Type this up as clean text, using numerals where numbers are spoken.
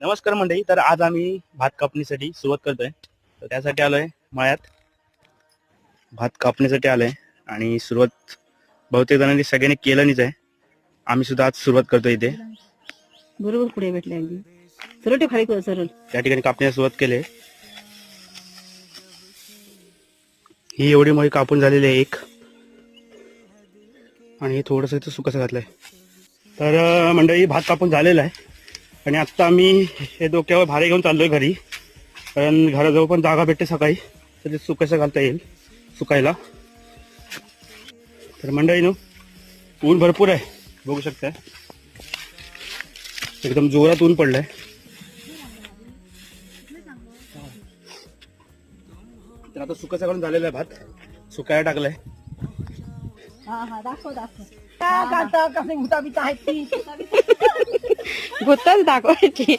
नमस्कार मंडळी. तर आज आम्ही भात कापणीसाठी सुरुवात करतोय. तर त्यासाठी आलोय मळ्यात, भात कापणीसाठी आलोय आणि सुरुवात बहुतेक जणांनी सगळ्यांनी केलंच आहे. आम्ही सुद्धा आज सुरुवात करतोय इथे. बरोबर पुढे भेटले अगदी सरळ खाली कर सरळ. त्या ठिकाणी कापण्यास सुरुवात केली. ही एवढी मळी कापून झालेली आहे एक, आणि हे थोडंसं इथं सुकसं घातलंय. तर मंडळी भात कापून झालेला आहे आणि आत्ता आम्ही हे डोक्यावर भारे घेऊन चाललोय घरी, कारण घराजवळ पण जागा भेटते सकाळी, तर ते सुकसं घालता येईल सुकायला. तर मंडळीनो, ऊन भरपूर आहे, बघू शकताय. एकदम जोरात ऊन पडलंय. तर आता सुकसं घालून झालेला आहे भात, सुकायला टाकलाय. भूतच दाखवायची.